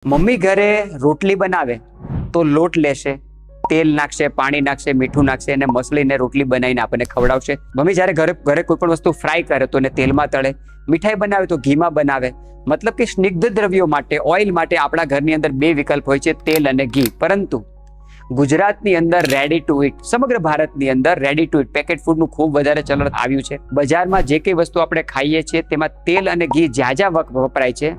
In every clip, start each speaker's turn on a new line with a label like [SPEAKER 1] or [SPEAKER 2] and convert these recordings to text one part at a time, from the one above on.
[SPEAKER 1] Mummy ઘરે રોટલી બનાવે તો લોટ લેશે, તેલ નાખશે, પાણી નાખશે, મીઠું નાખશે અને મસળીને રોટલી બનાવીને આપણને ખવડાવશે. મમ્મી જ્યારે ઘરે કોઈ પણ વસ્તુ ફ્રાય કરે તો એને તેલમાં તળે, મીઠાઈ બનાવે તો ઘીમાં બનાવે. મતલબ કે સ્નિગ્ધ દ્રવ્યો માટે, ઓઇલ માટે આપણા ઘરની અંદર બે વિકલ્પ હોય છે, તેલ અને ઘી. પરંતુ ગુજરાતની અંદર રેડી ટુ ઇટ, સમગ્ર ભારતની અંદર રેડી ટુ ઇટ પેકેટ ફૂડનું ખૂબ વધારે ચલણ આવ્યું છે. બજારમાં જે કઈ વસ્તુ આપણે ખાઈએ છીએ તેમાં તેલ અને ઘી જ્યાં જ્યાં વપરાય છે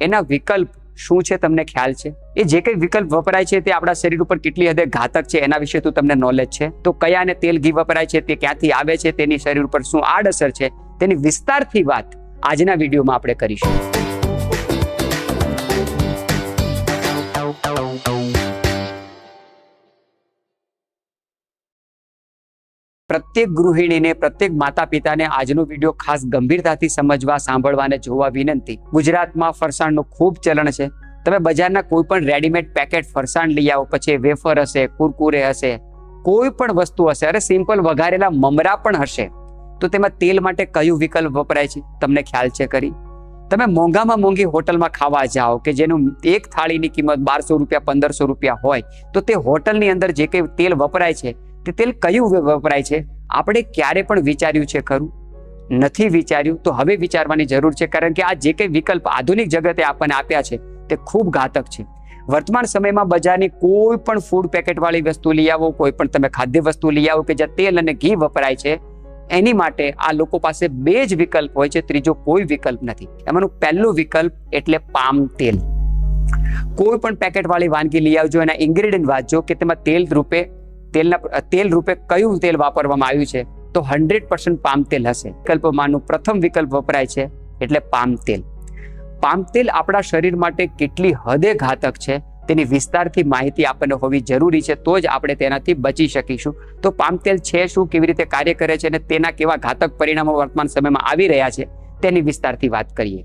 [SPEAKER 1] એના વિકલ્પ શું છે તમને ખ્યાલ છે? એ જે કઈ વિકલ્પ વપરાય છે તે આપણા શરીર ઉપર કેટલી હદે ઘાતક છે એના વિશે તમને નોલેજ છે? તો કયા અને તેલ ઘી વપરાય છે, તે ક્યાંથી આવે છે, તેની શરીર ઉપર શું આડઅસર છે, તેની વિસ્તારથી વાત આજના વિડીયોમાં આપણે કરીશું. પ્રત્યેક ગૃહિણીને, પ્રત્યેક માતા પિતાને આજનો વિડીયો ખાસ ગંભીરતાથી સમજવા, સાંભળવા અને જોવા વિનંતી. ગુજરાતમાં ફરસાણનું ખૂબ ચલણ છે. તમે બજારના કોઈ પણ રેડીમેડ પેકેટ ફરસાણ લઈ આવો, પછી વેફર હશે, કુરકુરે હશે, કોઈ પણ વસ્તુ હશે, અરે સિમ્પલ વઘારેલા મમરા પણ હશે, તો તેમાં તેલ માટે કયું વિકલ્પ વપરાય છે તમને ખ્યાલ છે કરી? તમે મોંઘામાં મોંઘી હોટલમાં ખાવા જાઓ કે જેનું એક થાળીની કિંમત 1200 રૂપિયા, 1500 રૂપિયા હોય, તો તે હોટલની અંદર જે કંઈ તેલ વપરાય છે તે તેલ કયું વપરાય છે આપણે ક્યારે પણ વિચાર્યું છે ખરું? નથી વિચાર્યું. તો હવે વિચારવાની જરૂર છે, કારણ કે આ જે કંઈ વિકલ્પ આધુનિક જગતે આપણને આપ્યા છે તે ખૂબ ઘાતક છે. વર્તમાન સમયમાં બજારની કોઈ પણ ફૂડ પેકેટ વાળી વસ્તુ લઈ આવો, કોઈ પણ તમે ખાદ્ય વસ્તુ લઈ આવો કે જ્યાં તેલ અને ઘી વપરાય છે, એની માટે આ લોકો પાસે બે જ વિકલ્પ હોય છે, ત્રીજો કોઈ વિકલ્પ નથી. એમાંનું પહેલું વિકલ્પ એટલે પામ તેલ. કોઈ પણ પેકેટ વાળી વાનગી લઈ આવજો, એના ઇન્ગ્રેડિયન્ટ વાંચજો કે તેમાં તેલ રૂપે કયું તેલ વાપરવામાં આવ્યું છે, તો 100% પામ તેલ હશે. વિકલ્પમાંનું પ્રથમ વિકલ્પ વપરાય છે એટલે પામ તેલ. પામ તેલ આપણા શરીર માટે કેટલી હદે ઘાતક છે તેની વિસ્તારથી માહિતી આપણને હોવી જરૂરી છે, તો જ આપણે તેનાથી બચી શકીશું. તો પામ તેલ છે શું, કેવી રીતે કાર્ય કરે છે અને તેના કેવા ઘાતક પરિણામો વર્તમાન સમયમાં આવી રહ્યા છે તેની વિસ્તારથી વાત કરીએ.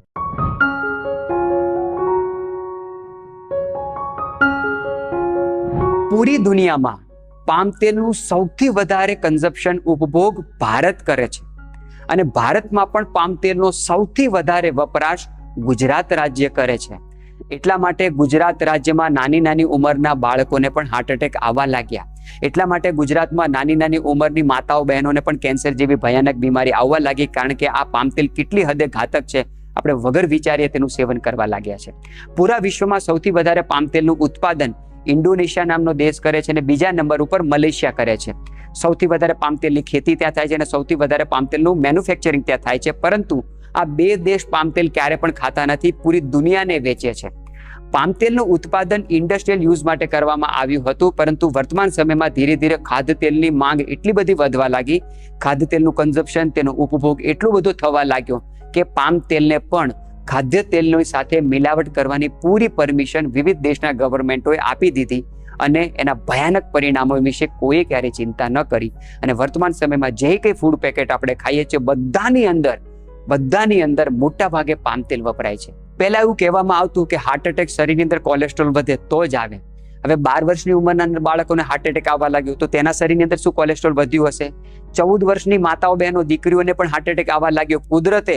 [SPEAKER 1] પૂરી દુનિયામાં પામ તેલનું સૌથી વધારે કન્ઝપ્શન, ઉપભોગ ભારત કરે છે અને ભારતમાં પણ પામ તેલનો સૌથી વધારે વપરાશ ગુજરાત રાજ્ય કરે છે. એટલા માટે ગુજરાત રાજ્યમાં નાની નાની ઉંમરના બાળકોને પણ હાર્ટ એટેક આવવા લાગ્યા. એટલા માટે ગુજરાતમાં નાની નાની ઉંમરની માતાઓ બહેનોને પણ કેન્સર જેવી ભયાનક બીમારી આવવા લાગી, કારણ કે આ પામ તેલ કેટલી હદે ઘાતક છે, આપણે વગર વિચારીએ તેનું સેવન કરવા લાગ્યા છે. પૂરા વિશ્વમાં સૌથી વધારે પામ તેલનું ઉત્પાદન ઇન્ડોનેશિયા નામનો દેશ કરે છે અને બીજા નંબર ઉપર મલેશિયા કરે છે. સૌથી વધારે પામ તેલની ખેતી ત્યાં થાય છે અને સૌથી વધારે પામ તેલનું મેન્યુફેક્ચરિંગ ત્યાં થાય છે. પરંતુ આ બે દેશ પામ તેલ ક્યારે પણ ખાતા નથી, પૂરી દુનિયાને વેચે છે. પામ તેલનું ઉત્પાદન ઇન્ડસ્ટ્રીયલ યુઝ માટે કરવામાં આવ્યું હતું, પરંતુ વર્તમાન સમયમાં ધીરે ધીરે ખાદ્ય તેલની માંગ એટલી બધી વધવા લાગી, ખાદ્ય તેલનું કન્ઝપ્શન, તેનો ઉપભોગ એટલો બધો થવા લાગ્યો કે પામ તેલને પણ ખાદ્ય તેલની સાથે મિલાવટ કરવાની પૂરી પરમિશન વિવિધ દેશના ગવર્મેન્ટોએ આપી દીધી અને એના ભયાનક પરિણામો વિશે કોઈએ ક્યારે ચિંતા ન કરી. અને વર્તમાન સમયમાં જે કંઈ ફૂડ પેકેટ આપણે ખાઈએ છીએ બધાની અંદર મોટા ભાગે પામ તેલ વપરાય છે. પહેલા એવું કહેવામાં આવતું કે હાર્ટ એટેક શરીરની અંદર કોલેસ્ટ્રોલ વધે તો જ આવે. હવે 12 વર્ષની ઉંમરના બાળકોને હાર્ટ એટેક આવવા લાગ્યો, તો તેના શરીરની અંદર શું કોલેસ્ટ્રોલ વધ્યું હશે? 14 વર્ષની માતાઓ બહેનો, દીકરીઓને પણ હાર્ટ એટેક આવવા લાગ્યો. કુદરતે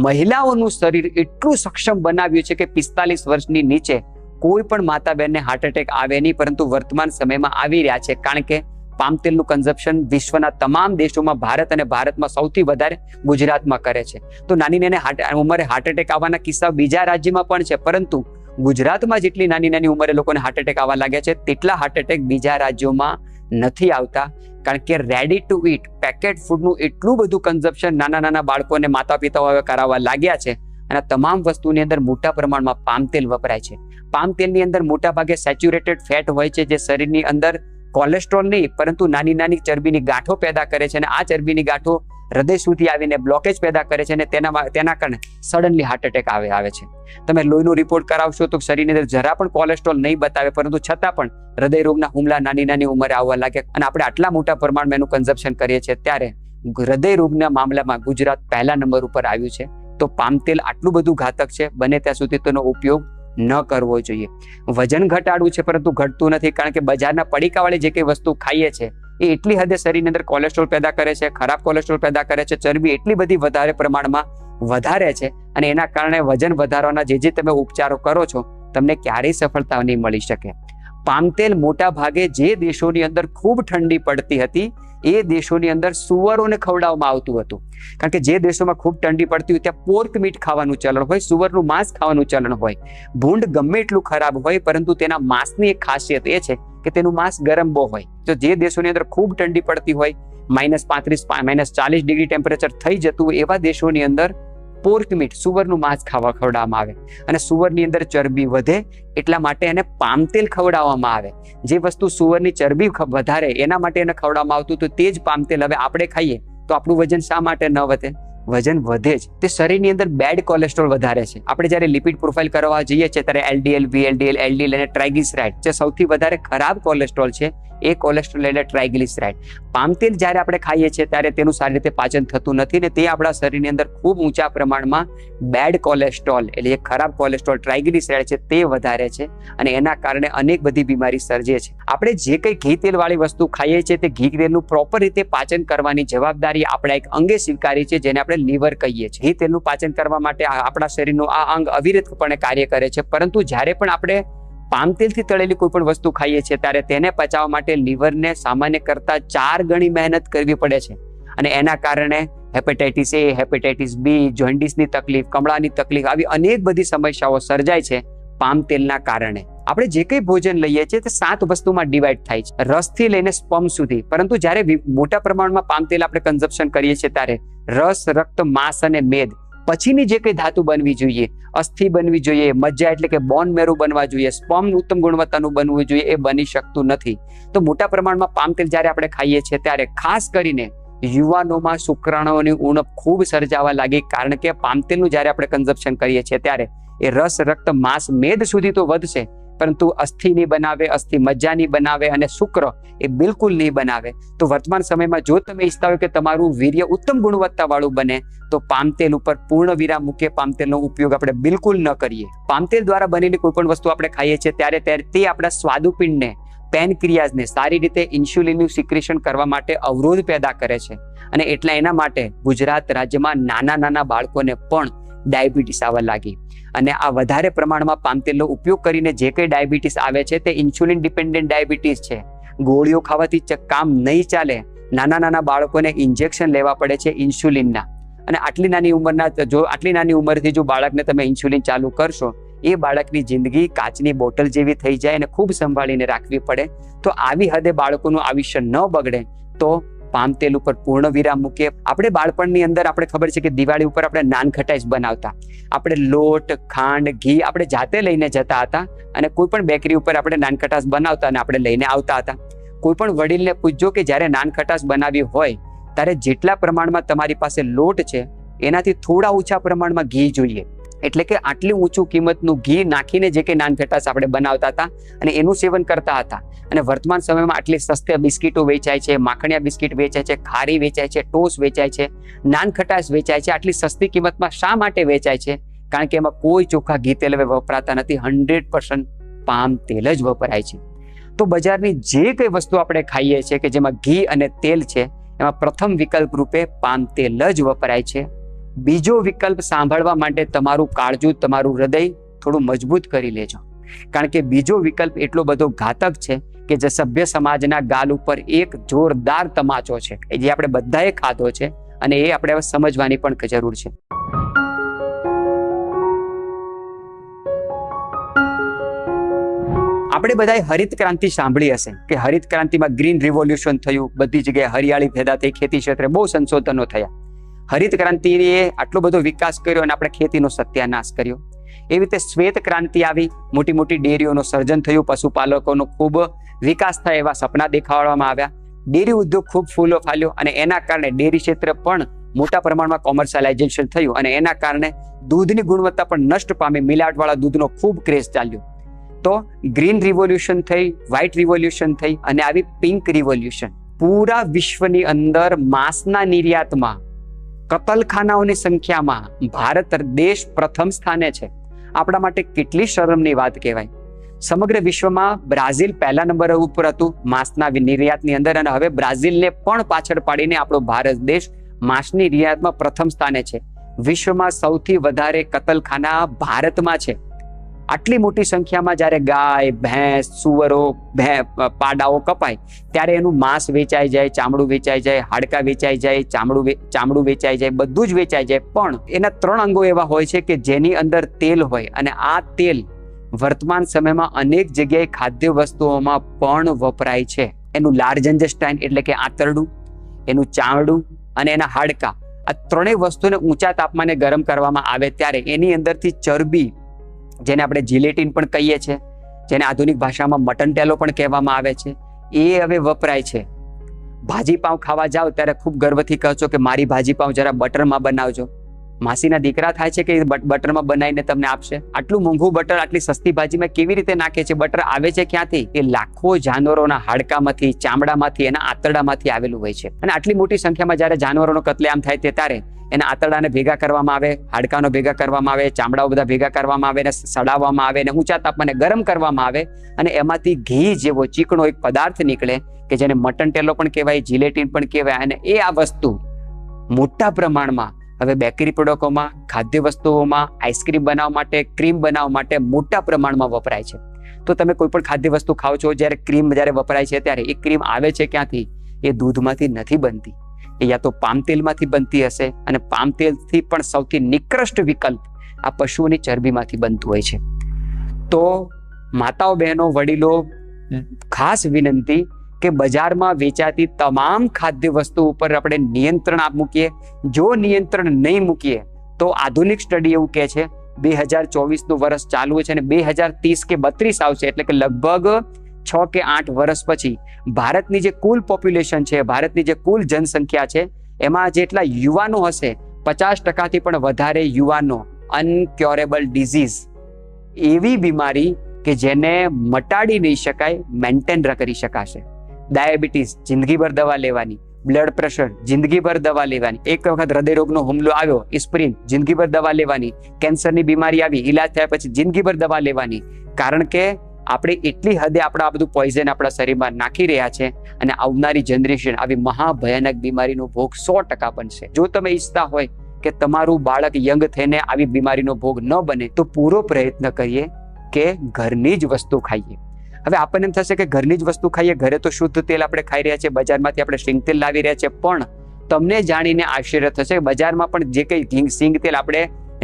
[SPEAKER 1] મહિલાઓનું શરીર એટલું સક્ષમ બનાવ્યું છે કે 45 વર્ષની નીચે કોઈ પણ માતા બહેનને હાર્ટ એટેક આવે નહીં, પરંતુ વર્તમાન સમયમાં આવી રહ્યા છે, કારણ કે પામ તેલનું કન્ઝપ્શન વિશ્વના તમામ દેશોમાં, ભારત અને ભારતમાં સૌથી વધારે ગુજરાતમાં કરે છે. તો નાની નાની ઉંમરે હાર્ટ એટેક આવવાના કિસ્સા બીજા રાજ્યમાં પણ છે, પરંતુ ગુજરાતમાં જેટલી નાની નાની ઉંમરે લોકોને હાર્ટ એટેક આવવા લાગ્યા છે તેટલા હાર્ટ એટેક બીજા રાજ્યોમાં નથી આવતા, કારણ કે રેડી ટુ ઇટ પેકેટ ફૂડનું એટલું બધું કન્ઝપ્શન નાના નાના બાળકોને માતા પિતાઓ હવે કરાવવા લાગ્યા છે અને તમામ વસ્તુની અંદર મોટા પ્રમાણમાં પામ તેલ વપરાય છે. પામ તેલની અંદર મોટા ભાગે સેચ્યુરેટેડ ફેટ હોય છે, જે શરીરની અંદર કોલેસ્ટ્રોલ નહીં પરંતુ નાની નાની ચરબીની ગાંઠો પેદા કરે છે અને આ ચરબીની ગાંઠો હૃદય સુધી આવીને બ્લોકેજ પેદા કરે છે અને તેના કારણે સડનલી હાર્ટ એટેક આવે છે. તમે લોહીનો રિપોર્ટ કરાવશો તો શરીરની અંદર જરા પણ કોલેસ્ટ્રોલ નહીં બતાવે, પરંતુ છતાં પણ હૃદય રોગના હુમલા નાની નાની ઉંમરે આવવા લાગે. અને આપણે આટલા મોટા પ્રમાણમાં એનું કન્ઝપ્શન કરીએ છીએ, ત્યારે હૃદય રોગના મામલામાં ગુજરાત પહેલા નંબર ઉપર આવ્યું છે. તો પામ તેલ આટલું બધું ઘાતક છે, બને ત્યાં સુધી તેનો ઉપયોગ ન કરવો જોઈએ. વજન ઘટાડવું છે પરંતુ ઘટતું નથી, કારણ કે બજારના પડીકાવાળી જે કઈ વસ્તુ ખાઈએ છીએ એ એટલી હદે શરીરની અંદર કોલેસ્ટ્રોલ પેદા કરે છે, ખરાબ કોલેસ્ટ્રોલ પેદા કરે છે, ચરબી એટલી બધી વધારે પ્રમાણમાં વધારે છે અને એના કારણે વજન વધારવાના જે તમે ઉપચારો કરો છો તમને ક્યારેય સફળતા નહીં મળી શકે. પામ તેલ મોટા ભાગે જે દેશોની અંદર ખૂબ ઠંડી પડતી હતી એ દેશોની અંદર સુવરોને ખવડાવવામાં આવતું હતું. કારણ કે જે દેશોમાં ખૂબ ઠંડી પડતી હોય ત્યાં પોર્ક મીટ ખાવાનું ચલણ હોય, સુવરનું માંસ ખાવાનું ચલણ હોય. ભૂંડ ગમે એટલું ખરાબ હોય પરંતુ તેના માંસની એક ખાસિયત એ છે કે તેનું માંસ ગરમ બહુ હોય. તો જે દેશોની અંદર ખૂબ ઠંડી પડતી હોય, -35 -40 ડિગ્રી ટેમ્પરેચર થઈ જતું હોય એવા દેશોની અંદર પોર્ક મીટ, સુવરનું માંસ ખવડાવવામાં આવે. અને સુવરની અંદર ચરબી વધે એટલા માટે એને પામ તેલ ખવડાવવામાં આવે. જે વસ્તુ સુવરની ચરબી વધારે એના માટે એને ખવડાવવામાં આવતું તો તે જ પામ તેલ હવે આપણે ખાઈએ તો આપણું વજન શા માટે ન વધે? વજન વધે જ. તે શરીરની અંદર બેડ કોલેસ્ટ્રોલ વધારે છે. આપણે જ્યારે લિપિડ પ્રોફાઇલ કરવા જઈએ છીએ ત્યારે LDL, VLDL, LDL અને ટ્રાઇગ્લિસરાઇડ જે સૌથી વધારે ખરાબ કોલેસ્ટ્રોલ છે એ કોલેસ્ટ્રોલ એટલે ટ્રાઇગ્લિસરાઇડ. પામ તેલ જ્યારે આપણે ખાઈએ છીએ ત્યારે તેનું સારી રીતે પાચન થતું નથી ને તે આપણા શરીરની અંદર ખૂબ ઊંચા પ્રમાણમાં બેડ કોલેસ્ટ્રોલ એટલે એક ખરાબ કોલેસ્ટ્રોલ ટ્રાઇગ્લિસરાઇડ છે તે વધારે છે અને એના કારણે અનેક બધી બીમારી સર્જે છે. આપણે જે કંઈ ઘી તેલ વાળી વસ્તુ ખાઈએ છીએ તે ઘી તેલનું પ્રોપર રીતે પાચન કરવાની જવાબદારી આપણા એક અંગે સ્વીકારી છે જેને આપણે લીવર કહીએ છીએ. ઘી તેલનું પાચન કરવા માટે આપણા શરીરનું આ અંગ અવિરતપણે કાર્ય કરે છે, પરંતુ જ્યારે પણ આપણે પામ તેલથી તળેલી કોઈ પણ વસ્તુ ખાઈએ છીએ ત્યારે તેને પચાવવા માટે લીવરને સામાન્ય કરતા 4 ગણી મહેનત કરવી પડે છે અને એના કારણે હેપેટાઇટિસ A, હેપેટાઇટિસ B, જોન્ડિસની તકલીફ, કમળાની તકલીફ આવી અનેક બધી સમસ્યાઓ સર્જાય છે પામ તેલના કારણે. આપણે જે કંઈ ભોજન લઈએ છીએ તે 7 વસ્તુમાં ડિવાઈડ થાય છે, રસથી લઈને સ્પર્મ સુધી. પરંતુ જ્યારે મોટા પ્રમાણમાં પામ તેલ આપણે કન્ઝપ્શન કરીએ છીએ ત્યારે રસ, રક્ત, માંસ અને મેદ પછીની જે કંઈ ધાતુ બનવી જોઈએ, અસ્થિ બનવી જોઈએ, મજ્જા એટલે કે બોન મેરો બનવા જોઈએ, સ્પર્મ ઉત્તમ ગુણવત્તાનું બનવું જોઈએ, એ બની શકતું નથી. તો મોટા પ્રમાણમાં પામ તેલ જ્યારે આપણે ખાઈએ છીએ ત્યારે ખાસ કરીને યુવાનોમાં શુક્રાણુઓની ઉણપ ખૂબ સર્જાવા લાગી. કારણ કે પામ તેલનું જ્યારે આપણે કન્ઝપ્શન કરીએ છીએ ત્યારે એ રસ, રક્ત, માંસ, મેદ સુધી તો વધશે પરંતુ અસ્થિ નહીં બનાવે, અસ્થિ મજ્જા નહીં બનાવે અને શુક્ર એ બિલકુલ નહીં બનાવે. તો વર્તમાન સમયમાં જો તમે ઈચ્છતા હોય કે તમારું વીર્ય ઉત્તમ ગુણવત્તા વાળું બને તો પામ તેલ ઉપર પૂર્ણ વિરામ મૂકીએ. પામ તેલનો ઉપયોગ આપણે બિલકુલ ન કરીએ. પામ તેલ દ્વારા બનેલી કોઈ પણ વસ્તુ આપણે ખાઈએ છીએ ત્યારે તે આપણા સ્વાદુપિંડને, પેનક્રિયાઝને સારી રીતે ઇન્સ્યુલિનનું સિક્રેશન કરવા માટે અવરોધ પેદા કરે છે અને એટલે એના માટે ગુજરાત રાજ્યમાં નાના બાળકોને પણ ડાયાબિટીસ આવવા લાગી. અને આ વધારે પ્રમાણમાં પામ તેલનો ઉપયોગ કરીને જે કંઈ ડાયાબિટીસ આવે છે તે ઇન્સ્યુલિન ડિપેન્ડન્ટ ડાયાબિટીસ છે. ગોળીઓ ખાવાથી કામ નહીં ચાલે. નાના બાળકોને ઇન્જેક્શન લેવા પડે છે ઇન્સ્યુલિનના. અને આટલી નાની ઉંમરથી જો બાળકને તમે ઇન્સ્યુલિન ચાલુ કરશો એ બાળકની જિંદગી કાચની બોટલ જેવી થઈ જાય અને ખૂબ સંભાળીને રાખવી પડે. તો આવી હદે બાળકોનું આયુષ્ય ન બગડે તો પામ તેલ ઉપર પૂર્ણ વિરામ મૂકીએ. આપણે બાળપણની અંદર આપણે ખબર છે કે દિવાળી ઉપર આપણે નાનખટાઈસ બનાવતા. આપણે લોટ, ખાંડ, ઘી આપણે જાતે લઈને જતા હતા અને કોઈ પણ બેકરી ઉપર આપણે નાનખટાસ બનાવતા અને આપણે લઈને આવતા હતા. કોઈ પણ વડીલને પૂછજો કે જ્યારે નાનખટાસ બનાવી હોય ત્યારે જેટલા પ્રમાણમાં તમારી પાસે લોટ છે એનાથી થોડા ઓછા પ્રમાણમાં ઘી જોઈએ. એટલે કે આટલી ઊંચું કિંમતનું ઘી નાખીને જે કંઈ નાનખટાસ આપણે બનાવતા હતા અને એનું સેવન કરતા હતા. અને વર્તમાન સમયમાં આટલી સસ્તી બિસ્કીટો વેચાય છે, માખણિયા બિસ્કીટ વેચાય છે, ખારી વેચાય છે, ટોસ વેચાય છે, નાનખટાસ વેચાય છે. આટલી સસ્તી કિંમતમાં શા માટે વેચાય છે? કારણ કે એમાં કોઈ ચોખ્ખા ઘી તેલ વપરાતા નથી. 100% પામ તેલ જ વપરાય છે. તો બજારની જે કંઈ વસ્તુ આપણે ખાઈએ છીએ કે જેમાં ઘી અને તેલ છે એમાં પ્રથમ વિકલ્પ રૂપે પામ તેલ જ વપરાય છે. બીજો વિકલ્પ સાંભળવા માટે તમારું કાળજું, તમારું હૃદય થોડું મજબૂત કરી લેજો. કારણ કે બીજો વિકલ્પ એટલો બધો ઘાતક છે કે જે સભ્ય સમાજના ગાલ ઉપર એક જોરદાર તમાચો છે જે આપણે બધાએ ખાધો છે અને એ આપણે હવે સમજવાની પણ જરૂર છે. આપણે બધાએ હરિત ક્રાંતિ સાંભળી હશે કે હરિત ક્રાંતિમાં ગ્રીન રિવોલ્યુશન થયું, બધી જગ્યાએ હરિયાળી પેદા થઈ, ખેતી ક્ષેત્રે બહુ સંશોધનો થયા. હરિત ક્રાંતિએ આટલો બધો વિકાસ કર્યો અને આપણે ખેતીનો સત્યાનાશ કર્યો. એવી રીતે શ્વેત ક્રાંતિ આવી, મોટી મોટી ડેરીઓનું સર્જન થયું, પશુપાલકોનો ખૂબ વિકાસ થાય એવા સપના દેખાડવામાં આવ્યા. ડેરી ઉદ્યોગ ખૂબ ફૂલો ફાલ્યો અને એના કારણે ડેરી ક્ષેત્ર પણ મોટા પ્રમાણમાં કોમર્શિયલાઇઝેશન થયું અને એના કારણે દૂધની ગુણવત્તા પણ નષ્ટ પામી. મિલાવટવાળા દૂધનો ખૂબ ક્રેઝ ચાલ્યો. તો ગ્રીન રિવોલ્યુશન થઈ, વ્હાઇટ રિવોલ્યુશન થઈ અને આવી પિંક રિવોલ્યુશન. પૂરા વિશ્વની અંદર માંસના નિર્યાતમાં, કતલખાનાઓની સંખ્યામાં ભારત દેશ પ્રથમ સ્થાને છે. આપણા માટે કેટલી શરમની વાત કહેવાય. સમગ્ર વિશ્વમાં બ્રાઝિલ પહેલા નંબર ઉપર હતું માંસના નિર્યાતની અંદર અને હવે બ્રાઝિલને પણ પાછળ પાડીને આપણો ભારત દેશ માંસની નિર્યાતમાં પ્રથમ સ્થાને છે. વિશ્વમાં સૌથી વધારે કતલખાના ભારતમાં છે આટલી મોટી સંખ્યામાં જ્યારે ગાય, ભેંસ, સુવરો, પાડાઓ કપાય ત્યારે એનું માંસ વેચાઈ જાય, ચામડું વેચાઈ જાય, હાડકા વેચાઈ જાય, ચામડું વેચાઈ જાય, બધું જ વેચાઈ જાય. પણ એના 3 અંગો એવા હોય છે કે જેની અંદર તેલ હોય, અને આ તેલ વર્તમાન સમયમાં અનેક જગ્યાએ ખાદ્ય વસ્તુઓમાં પણ વપરાય છે. એનું લાર્જ ઇન્ટેસ્ટાઇન એટલે કે આંતરડું, એનું ચામડું અને એના હાડકા, આ 3 વસ્તુને ઊંચા તાપમાને ગરમ કરવામાં આવે ત્યારે એની અંદરથી ચરબી, જેને આપણે જિલેટિન પણ કહીએ છીએ, જેને આધુનિક ભાષામાં મટન ટેલો પણ કહેવામાં આવે છે, એ હવે વપરાય છે. ભાજી પાઉં ખાવા જાઓ ત્યારે ખૂબ ગર્વથી કહો છો કે મારી ભાજી પાઉં જરા બટરમાં બનાવજો. માસીના દીકરા થાય છે કે બટરમાં બનાવીને તમને આપશે? આટલું મોંઘું બટર આટલી સસ્તી ભાજીમાં કેવી રીતે નાખે છે? બટર આવે છે ક્યાંથી? એ લાખો જાનવરોના હાડકામાંથી, ચામડામાંથી, એના આંતરડામાંથી આવેલું હોય છે. અને આટલી મોટી સંખ્યામાં જ્યારે જાનવરોનો કતલેઆમ થાય તે ત્યારે એના આંતરડાને ભેગા કરવામાં આવે, હાડકાનો ભેગા કરવામાં આવે, ચામડાઓ બધા ભેગા કરવામાં આવે, અને સડાવવામાં આવે, અને ઊંચા તાપમાને ગરમ કરવામાં આવે, અને એમાંથી ઘી જેવો ચીકણો એક પદાર્થ નીકળે કે જેને મટન ટેલો પણ કહેવાય, જિલેટિન પણ કહેવાય. અને એ આ વસ્તુ મોટા પ્રમાણમાં હવે બેકરી પ્રોડક્ટોમાં, ખાદ્ય વસ્તુઓમાં, આઈસ્ક્રીમ બનાવવા માટે, ક્રીમ બનાવવા માટે મોટા પ્રમાણમાં વપરાય છે. તો તમે કોઈ પણ ખાદ્ય વસ્તુ ખાઓ છો, જ્યારે ક્રીમ જ્યારે વપરાય છે ત્યારે એ ક્રીમ આવે છે ક્યાંથી? એ દૂધમાંથી નથી બનતી, એ યા તો પામ તેલમાંથી બનતી હશે, અને પામ તેલથી પણ સૌથી નિકૃષ્ટ વિકલ્પ આ પશુઓની ચરબીમાંથી બનતું હોય છે. તો માતાઓ, બહેનો, વડીલો, ખાસ વિનંતી કે બજારમાં વેચાતી તમામ ખાદ્ય વસ્તુ ઉપર આપણે નિયંત્રણ મૂકીએ. જો નિયંત્રણ નહીં મૂકીએ તો આધુનિક સ્ટડી એવું કહે છે 2024નું વર્ષ ચાલુ છે અને 2030 કે 32 આવશે, એટલે કે લગભગ 6 કે 8 વર્ષ પછી ભારતની જે કુલ પોપ્યુલેશન છે, ભારતની જે કુલ જનસંખ્યા છે, એમાં જેટલા યુવાનો હશે 50% પણ વધારે યુવાનો અનક્યોરેબલ ડિઝીઝ, એવી બીમારી કે જેને મટાડી નહીં શકાય, મેન્ટેન કરી શકાશે. ડાયાબિટીસ જિંદગીભર દવા લેવાની, બ્લડ પ્રેશર જિંદગીભર દવા લેવાની, એક વખત હૃદયરોગનો હુમલો આવ્યો, એસ્પિરિન જિંદગીભર દવા લેવાની, કેન્સરની બીમારી આવી, ઇલાજ થયા પછી જિંદગીભર દવા લેવાની. કારણ કે આપણે એટલી હદે આ બધું પોઈઝન આપણા શરીરમાં નાખી રહ્યા છે, અને આવનારી જનરેશન આવી મહાભયાનક બીમારીનો ભોગ 100% બનશે. જો તમે ઈચ્છતા હોય કે તમારું બાળક યંગ થઈને આવી બીમારીનો ભોગ ન બને તો પૂરો પ્રયત્ન કરીએ કે ઘરની જ વસ્તુ ખાઈએ. હવે આપણને એમ થશે કે ઘરની જ વસ્તુ ખાઈએ, ઘરે તો શુદ્ધ તેલ આપણે ખાઈ રહ્યા છીએ, બજારમાંથી આપણે સિંગ તેલ લાવી રહ્યા છીએ, પણ તમને જાણીને આશ્ચર્ય થશે, બજારમાં પણ જે કંઈ સિંગ તેલ આપણે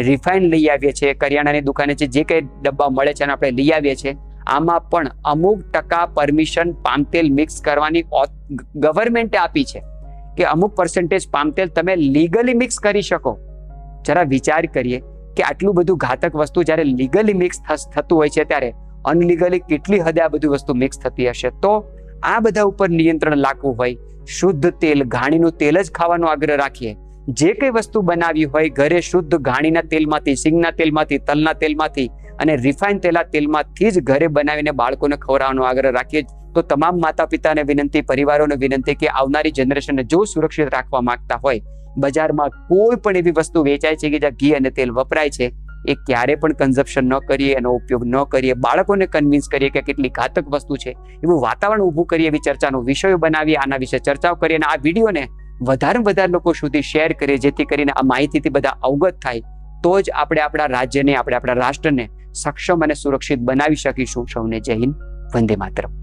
[SPEAKER 1] રિફાઇન્ડ લઈ આવીએ છીએ, કરિયાણાની દુકાને છે જે કંઈ ડબ્બા મળે છે અને આપણે લઈ આવીએ છીએ, આમાં પણ અમુક ટકા પરમિશન પામ તેલ મિક્સ કરવાની ગવર્મેન્ટે આપી છે કે અમુક % પામ તેલ તમે લીગલી મિક્સ કરી શકો. જરા વિચાર કરીએ કે આટલું બધું ઘાતક વસ્તુ જ્યારે લીગલી મિક્સ થતું હોય છે ત્યારે અનલીગલી કેટલી હદે આ બધી વસ્તુ મિક્સ થતી હશે. તો આ બધા ઉપર નિયંત્રણ લાગવું હોય, શુદ્ધ તેલ, ઘાણીનું તેલ જ ખાવાનો આગ્રહ રાખીએ. જે કઈ વસ્તુ બનાવી હોય ઘરે શુદ્ધ ઘાણીના તેલમાંથી, સિંગના તેલમાંથી, તલના તેલમાંથી અને રિફાઇન તેલમાંથી જ ઘરે બનાવીને બાળકોને ખવડાવવાનો આગ્રહ રાખીએ. તો તમામ માતા પિતાને વિનંતી, પરિવારોને વિનંતી કે આવનારી જનરેશનને જો સુરક્ષિત રાખવા માંગતા હોય, બજારમાં કોઈ પણ એવી વસ્તુ વેચાય છે કે જ્યાં ઘી અને તેલ વપરાય છે, એ ક્યારે પણ કન્ઝપ્શન ન કરીએ, એનો ઉપયોગ ન કરીએ. બાળકોને કન્વિન્સ કરીએ કે કેટલી ઘાતક વસ્તુ છે, એવું વાતાવરણ ઊભું કરીએ, એવી ચર્ચાનો વિષયો બનાવીએ, આના વિશે ચર્ચાઓ કરીએ, અને આ વિડીયોને વધારે લોકો સુધી શેર કરીએ, જેથી કરીને આ માહિતીથી બધા અવગત થાય. તો જ આપણે આપણા રાજ્યને, આપણે આપણા રાષ્ટ્રને સક્ષમ અને સુરક્ષિત બનાવી શકીશું. સૌને જય હિન્દ, વંદે માતરમ.